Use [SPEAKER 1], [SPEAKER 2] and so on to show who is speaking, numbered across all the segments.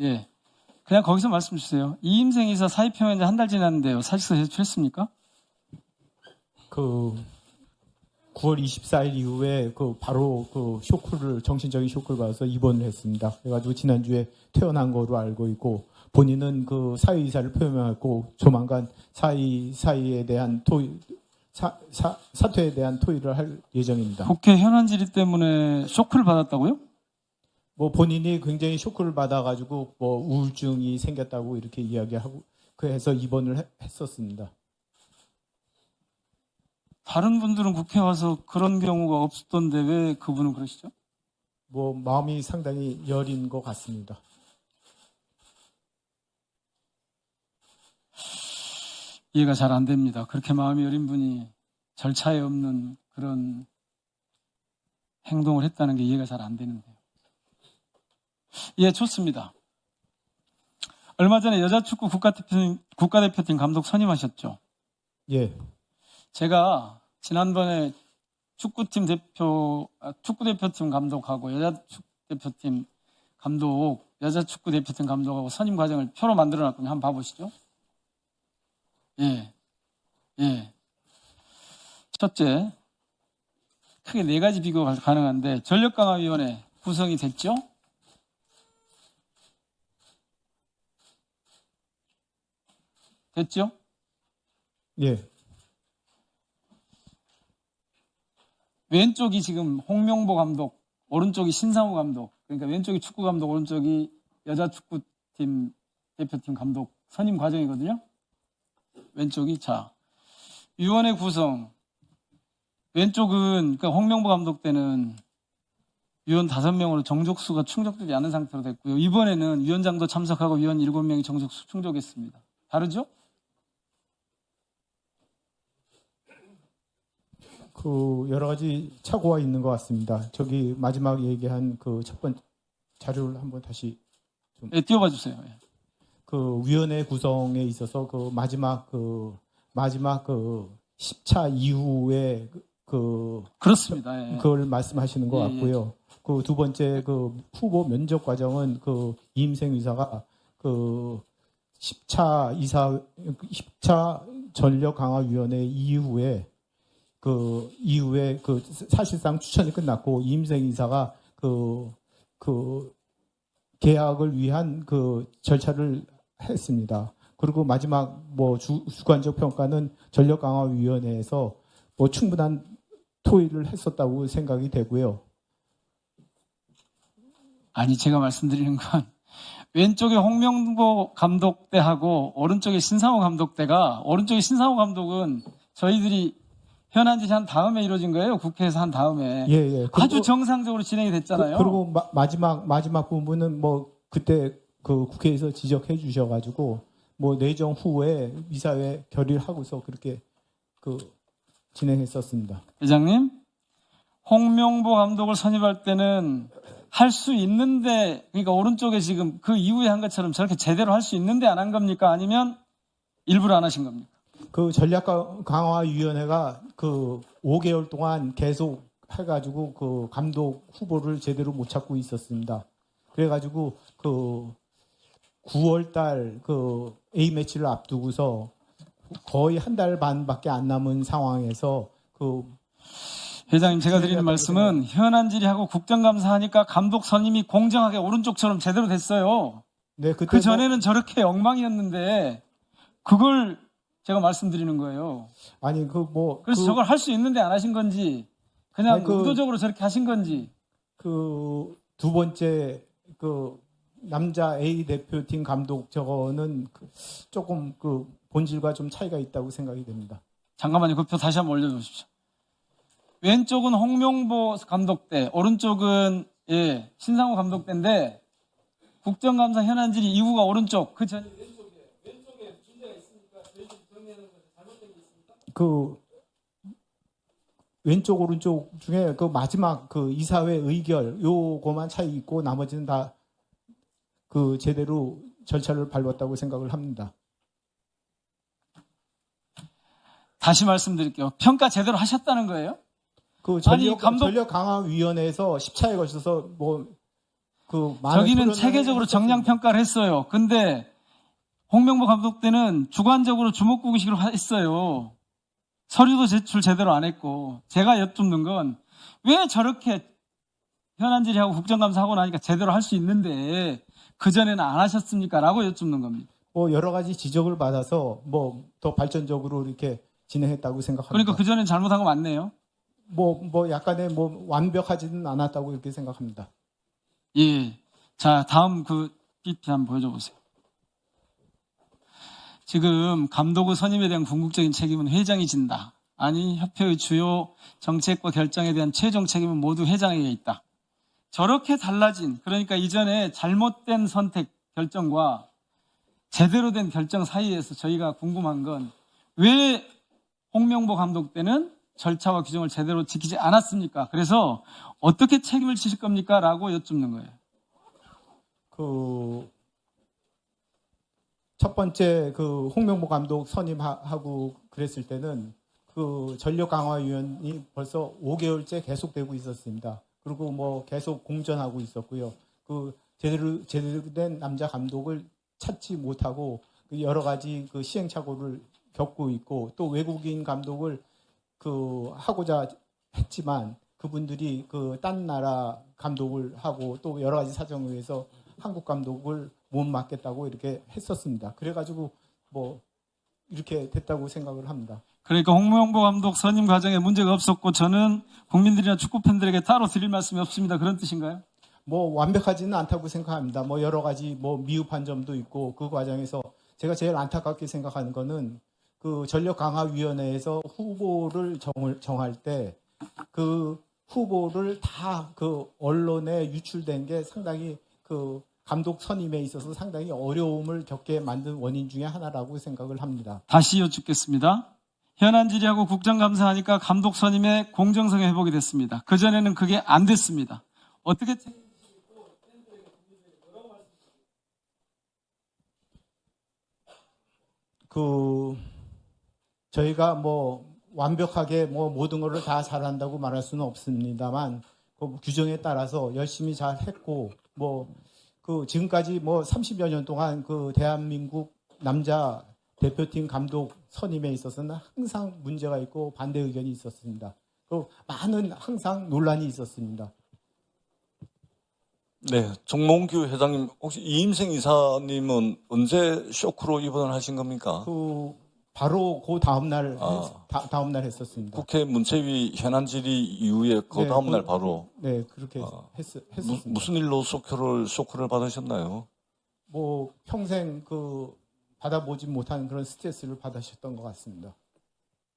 [SPEAKER 1] 예. 그냥 거기서 말씀 주세요. 이임생 이사 사의표명한 지 한 달 지났는데요. 사직서 제출했습니까?
[SPEAKER 2] 그 9월 24일 이후에 바로 정신적인 쇼크를 받아서 입원을 했습니다. 그래가지고 지난주에 퇴원한 거로 알고 있고, 본인은 그 사의 의사를 표명했고 조만간 사의에 대한 사퇴에 대한 토의를 할 예정입니다.
[SPEAKER 1] 국회 현안 질의 때문에 쇼크를 받았다고요?
[SPEAKER 2] 뭐 본인이 굉장히 쇼크를 받아가지고 뭐 우울증이 생겼다고 이렇게 이야기하고 그래서 입원을 했었습니다.
[SPEAKER 1] 다른 분들은 국회 와서 그런 경우가 없었던데 왜 그분은 그러시죠?
[SPEAKER 2] 뭐 마음이 상당히 여린 것 같습니다.
[SPEAKER 1] 이해가 잘 안 됩니다. 그렇게 마음이 여린 분이 절차에 없는 그런 행동을 했다는 게 이해가 잘 안 되는데요. 예, 좋습니다. 얼마 전에 여자축구 국가대표팀 감독 선임하셨죠?
[SPEAKER 2] 예.
[SPEAKER 1] 제가 지난번에 축구대표팀 감독하고 여자축구대표팀 감독하고 선임 과정을 표로 만들어 놨거든요. 한번 봐보시죠. 예. 첫째, 크게 4가지 비교가 가능한데, 전력강화위원회 구성이 됐죠? 됐죠?
[SPEAKER 2] 예.
[SPEAKER 1] 왼쪽이 지금 홍명보 감독, 오른쪽이 신상우 감독. 그러니까 왼쪽이 축구 감독, 오른쪽이 여자 축구팀 대표팀 감독 선임 과정이거든요. 왼쪽이 위원회 구성. 왼쪽은 그러니까 홍명보 감독 때는 위원 5명으로 정족수가 충족되지 않은 상태로 됐고요. 이번에는 위원장도 참석하고 위원 7명이 정족수 충족했습니다. 다르죠?
[SPEAKER 2] 여러 가지 착오가 있는 것 같습니다. 저기 마지막 얘기한 첫 번째 자료를 한번 다시 좀.
[SPEAKER 1] 네, 띄워봐 주세요. 예.
[SPEAKER 2] 위원회 구성에 있어서 마지막 10차 이후에
[SPEAKER 1] 그렇습니다. 예.
[SPEAKER 2] 그걸 말씀하시는 것 같고요. 두 번째 후보 면접 과정은 이임생 의사가 10차 전력강화위원회 이후에 사실상 추천이 끝났고 이임생 이사가 계약을 위한 절차를 했습니다. 그리고 마지막 주관적 평가는 전력강화위원회에서 충분한 토의를 했었다고 생각이 되고요.
[SPEAKER 1] 아니, 제가 말씀드리는 건 왼쪽에 홍명보 감독 때하고 오른쪽에 신상호 감독 때가, 오른쪽에 신상호 감독은 저희들이 현안 질의한 다음에 이루어진 거예요. 국회에서 한 다음에.
[SPEAKER 2] 예.
[SPEAKER 1] 아주 정상적으로 진행이 됐잖아요.
[SPEAKER 2] 그리고 마지막 부분은 그때 국회에서 지적해 주셔가지고 내정 후에 이사회 결의를 하고서 그렇게 진행했었습니다.
[SPEAKER 1] 회장님, 홍명보 감독을 선임할 때는 할 수 있는데, 그러니까 오른쪽에 지금 그 이후에 한 것처럼 저렇게 제대로 할 수 있는데 안 한 겁니까? 아니면 일부러 안 하신 겁니까?
[SPEAKER 2] 전략강화위원회가 5개월 동안 계속 해가지고 감독 후보를 제대로 못 찾고 있었습니다. 그래가지고 9월달 A매치를 앞두고서 거의 한 달 반밖에 안 남은 상황에서
[SPEAKER 1] 회장님, 제가 드리는 말씀은 현안 질의하고 국정감사하니까 감독 선임이 공정하게 오른쪽처럼 제대로 됐어요.
[SPEAKER 2] 네,
[SPEAKER 1] 그 전에는 저렇게 엉망이었는데 그걸 제가 말씀드리는 거예요.
[SPEAKER 2] 아니
[SPEAKER 1] 그래서 저걸 할 수 있는데 안 하신 건지, 그냥 의도적으로 저렇게 하신 건지.
[SPEAKER 2] 두 번째 남자 A 대표팀 감독 저거는 조금 본질과 좀 차이가 있다고 생각이 됩니다.
[SPEAKER 1] 잠깐만요. 그 표 다시 한번 올려주십시오. 왼쪽은 홍명보 감독 때, 오른쪽은 신상호 감독 때인데 국정감사 현안 질의 이후가 오른쪽, 그 전이 왼쪽에 문제가 있으니까 저희들이 정리하는 것에 잘못된 게 있습니까?
[SPEAKER 2] 왼쪽 오른쪽 중에 마지막 이사회 의결 요거만 차이 있고 나머지는 다 제대로 절차를 밟았다고 생각을 합니다.
[SPEAKER 1] 다시 말씀드릴게요. 평가 제대로 하셨다는 거예요?
[SPEAKER 2] 전력강화위원회에서 10차에 걸쳐서 그 많은
[SPEAKER 1] 저기는
[SPEAKER 2] 토론을
[SPEAKER 1] 체계적으로
[SPEAKER 2] 했었습니다.
[SPEAKER 1] 정량 평가를 했어요. 근데 홍명보 감독 때는 주관적으로 주먹구구식으로 했어요. 서류도 제출 제대로 안 했고, 제가 여쭙는 건 왜 저렇게 현안 질의하고 국정감사하고 나니까 제대로 할 수 있는데 그전에는 안 하셨습니까? 라고 여쭙는 겁니다.
[SPEAKER 2] 뭐 여러 가지 지적을 받아서 뭐 더 발전적으로 이렇게 진행했다고 생각합니다.
[SPEAKER 1] 그러니까 그전엔 잘못한 거 맞네요.
[SPEAKER 2] 뭐 약간의 뭐 완벽하지는 않았다고 이렇게 생각합니다.
[SPEAKER 1] 예. 자, 다음 그 PPT 한번 보여줘 보세요. 지금 감독의 선임에 대한 궁극적인 책임은 회장이 진다. 아니, 협회의 주요 정책과 결정에 대한 최종 책임은 모두 회장에게 있다. 저렇게 달라진, 그러니까 이전에 잘못된 선택, 결정과 제대로 된 결정 사이에서 저희가 궁금한 건 왜 홍명보 감독 때는 절차와 규정을 제대로 지키지 않았습니까? 그래서 어떻게 책임을 지실 겁니까? 라고 여쭙는 거예요.
[SPEAKER 2] 그 첫 번째 그 홍명보 감독 선임하고 그랬을 때는 그 전력강화위원이 벌써 5개월째 계속되고 있었습니다. 그리고 뭐 계속 공전하고 있었고요. 그 제대로 된 남자 감독을 찾지 못하고 여러 가지 그 시행착오를 겪고 있고, 또 외국인 감독을 그 하고자 했지만 그분들이 그 딴 나라 감독을 하고 또 여러 가지 사정에 의해서 한국 감독을 못 맡겠다고 이렇게 했었습니다. 그래가지고 뭐 이렇게 됐다고 생각을 합니다.
[SPEAKER 1] 그러니까 홍명보 감독 선임 과정에 문제가 없었고 저는 국민들이나 축구 팬들에게 따로 드릴 말씀이 없습니다. 그런 뜻인가요?
[SPEAKER 2] 뭐 완벽하지는 않다고 생각합니다. 뭐 여러 가지 뭐 미흡한 점도 있고, 그 과정에서 제가 제일 안타깝게 생각하는 거는 그 전력강화위원회에서 후보를 정할 때 그 후보를 다 그 언론에 유출된 게 상당히 그 감독 선임에 있어서 상당히 어려움을 겪게 만든 원인 중에 하나라고 생각을 합니다.
[SPEAKER 1] 다시 여쭙겠습니다. 현안 질의하고 국정감사하니까 감독 선임의 공정성이 회복이 됐습니다. 그전에는 그게 안 됐습니다. 어떻게
[SPEAKER 2] 그 저희가 뭐 완벽하게 뭐 모든 것을 다 잘한다고 말할 수는 없습니다만, 그 규정에 따라서 열심히 잘 했고, 뭐 그 지금까지 뭐 30여 년 동안 그 대한민국 남자 대표팀 감독 선임에 있어서는 항상 문제가 있고 반대 의견이 있었습니다. 또 많은 항상 논란이 있었습니다.
[SPEAKER 3] 네, 정몽규 회장님, 혹시 이임생 이사님은 언제 쇼크로 입원을 하신 겁니까?
[SPEAKER 2] 그 바로 그 다음 날 다음 날 했었습니다.
[SPEAKER 3] 국회 문체위 현안 질의 이후에 그
[SPEAKER 2] 네,
[SPEAKER 3] 다음 날 바로
[SPEAKER 2] 네, 그렇게 했었습니다.
[SPEAKER 3] 무슨 일로 쇼크를 받으셨나요?
[SPEAKER 2] 뭐 평생 그 받아보지 못한 그런 스트레스를 받으셨던 것 같습니다.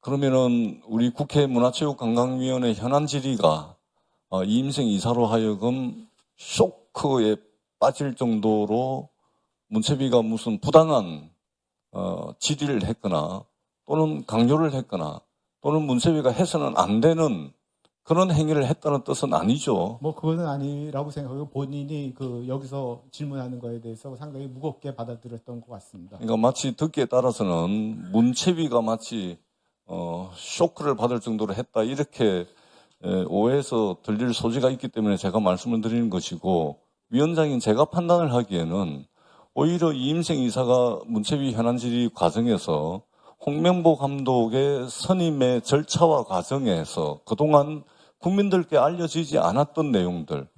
[SPEAKER 3] 그러면은 우리 국회 문화체육관광위원회 현안 질의가 이임생 이사로 하여금 쇼크에 빠질 정도로 문체비가 무슨 부당한 질의를 했거나 또는 강요를 했거나 또는 문체비가 해서는 안 되는 그런 행위를 했다는 뜻은 아니죠.
[SPEAKER 2] 뭐 그거는 아니라고 생각하고 본인이 그 여기서 질문하는 거에 대해서 상당히 무겁게 받아들였던 것 같습니다.
[SPEAKER 3] 그러니까 마치 듣기에 따라서는 문체비가 마치 쇼크를 받을 정도로 했다 이렇게 오해해서 들릴 소지가 있기 때문에 제가 말씀을 드리는 것이고, 위원장인 제가 판단을 하기에는 오히려 이임생 이사가 문체위 현안 질의 과정에서 홍명보 감독의 선임의 절차와 과정에서 그동안 국민들께 알려지지 않았던 내용들,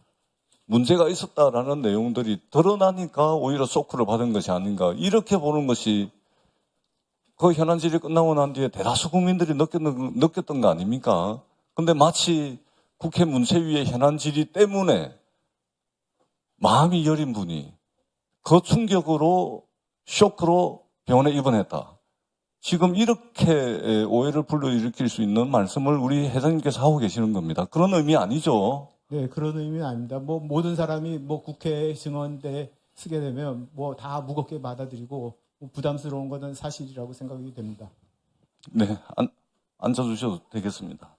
[SPEAKER 3] 문제가 있었다라는 내용들이 드러나니까 오히려 쇼크를 받은 것이 아닌가, 이렇게 보는 것이 그 현안 질의 끝나고 난 뒤에 대다수 국민들이 느꼈던 거 아닙니까? 근데 마치 국회 문체위의 현안 질의 때문에 마음이 여린 분이 그 충격으로 쇼크로 병원에 입원했다. 지금 이렇게 오해를 불러일으킬 수 있는 말씀을 우리 회장님께서 하고 계시는 겁니다. 그런 의미 아니죠?
[SPEAKER 2] 네, 그런 의미는 아닙니다. 뭐 모든 사람이 뭐 국회 증언대 쓰게 되면 뭐 다 무겁게 받아들이고 부담스러운 것은 사실이라고 생각이 됩니다.
[SPEAKER 3] 네, 앉아주셔도 되겠습니다.